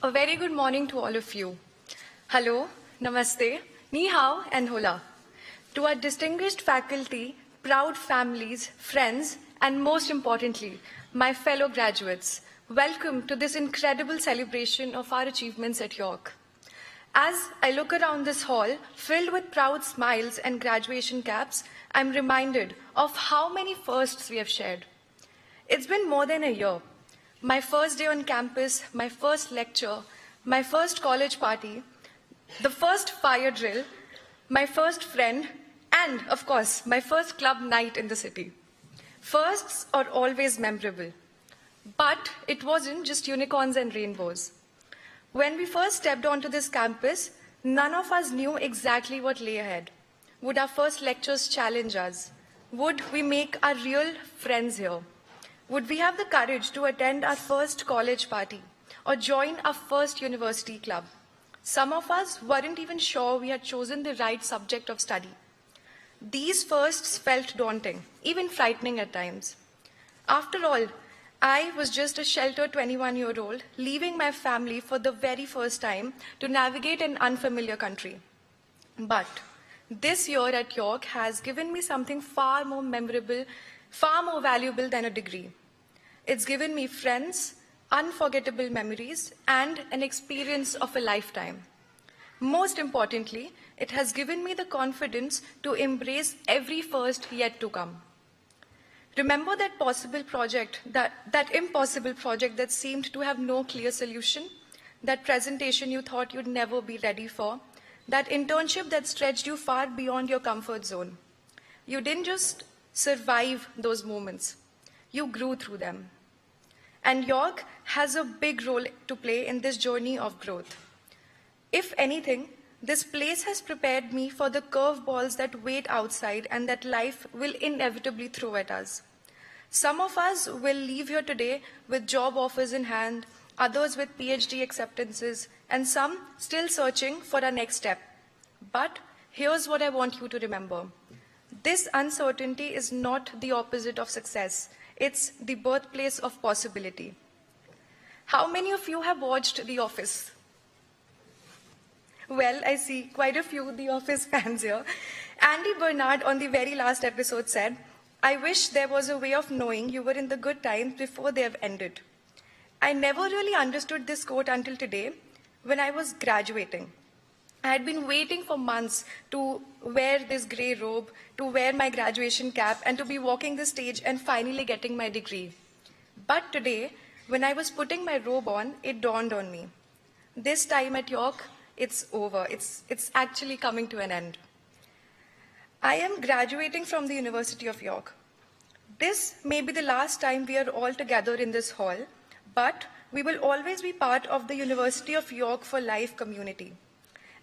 A very good morning to all of you. Hello, namaste, ni hao, and hola. To our distinguished faculty, proud families, friends, and most importantly, my fellow graduates, welcome to this incredible celebration of our achievements at York. As I look around this hall, filled with proud smiles and graduation caps, I'm reminded of how many firsts we have shared. It's been more than a year. My first day on campus, my first lecture, my first college party, the first fire drill, my first friend, and of course, my first club night in the city. Firsts are always memorable, but it wasn't just unicorns and rainbows. When we first stepped onto this campus, none of us knew exactly what lay ahead. Would our first lectures challenge us? Would we make our real friends here? Would we have the courage to attend our first college party or join our first university club? Some of us weren't even sure we had chosen the right subject of study. These firsts felt daunting, even frightening at times. After all, I was just a sheltered 21-year-old leaving my family for the very first time to navigate an unfamiliar country. But this year at York has given me something far more memorable, far more valuable than a degree. It's given me friends, unforgettable memories, and an experience of a lifetime. Most importantly, it has given me the confidence to embrace every first yet to come. Remember that impossible project that seemed to have no clear solution? That presentation you thought you'd never be ready for? That internship that stretched you far beyond your comfort zone? You didn't just survive those moments. You grew through them. And York has a big role to play in this journey of growth. If anything, this place has prepared me for the curveballs that wait outside and that life will inevitably throw at us. Some of us will leave here today with job offers in hand, others with PhD acceptances, and some still searching for our next step. But here's what I want you to remember. This uncertainty is not the opposite of success. It's the birthplace of possibility. How many of you have watched The Office? Well, I see quite a few The Office fans here. Andy Bernard on the very last episode said, "I wish there was a way of knowing you were in the good times before they have ended." I never really understood this quote until today when I was graduating. I had been waiting for months to wear this grey robe, to wear my graduation cap, and to be walking the stage and finally getting my degree. But today, when I was putting my robe on, it dawned on me. This time at York, it's over. It's actually coming to an end. I am graduating from the University of York. This may be the last time we are all together in this hall, but we will always be part of the University of York for Life community.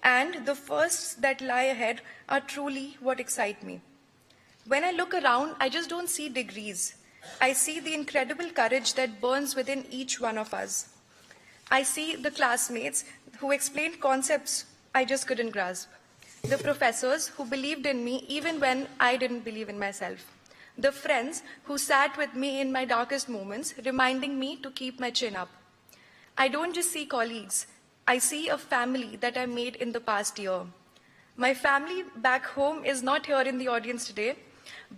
And the firsts that lie ahead are truly what excite me. When I look around, I just don't see degrees. I see the incredible courage that burns within each one of us. I see the classmates who explained concepts I just couldn't grasp. The professors who believed in me even when I didn't believe in myself. The friends who sat with me in my darkest moments, reminding me to keep my chin up. I don't just see colleagues. I see a family that I made in the past year. My family back home is not here in the audience today,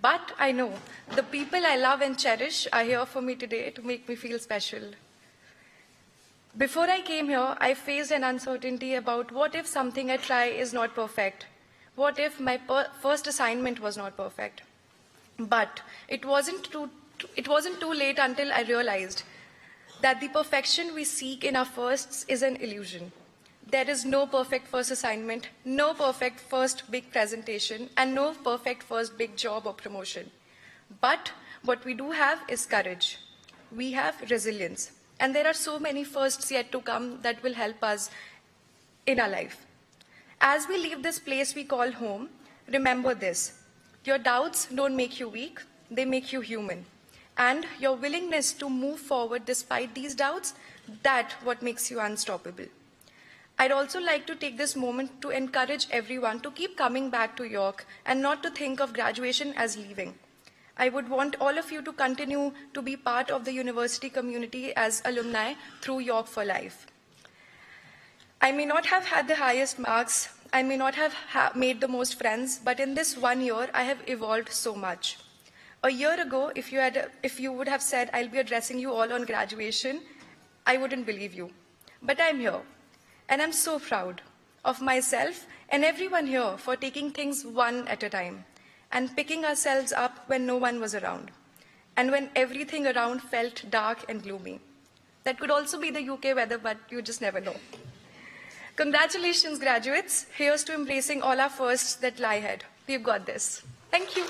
but I know the people I love and cherish are here for me today to make me feel special. Before I came here, I faced an uncertainty about what if something I try is not perfect? What if my first assignment was not perfect? But it wasn't too late until I realized that the perfection we seek in our firsts is an illusion. There is no perfect first assignment, no perfect first big presentation, and no perfect first big job or promotion. But what we do have is courage. We have resilience. And there are so many firsts yet to come that will help us in our life. As we leave this place we call home, remember this. Your doubts don't make you weak, they make you human. And your willingness to move forward despite these doubts, that's what makes you unstoppable. I'd also like to take this moment to encourage everyone to keep coming back to York and not to think of graduation as leaving. I would want all of you to continue to be part of the university community as alumni through York for Life. I may not have had the highest marks, I may not have made the most friends, but in this 1 year, I have evolved so much. A year ago, if you would have said, I'll be addressing you all on graduation, I wouldn't believe you. But I'm here, and I'm so proud of myself and everyone here for taking things one at a time and picking ourselves up when no one was around and when everything around felt dark and gloomy. That could also be the UK weather, but you just never know. Congratulations, graduates. Here's to embracing all our firsts that lie ahead. We've got this. Thank you.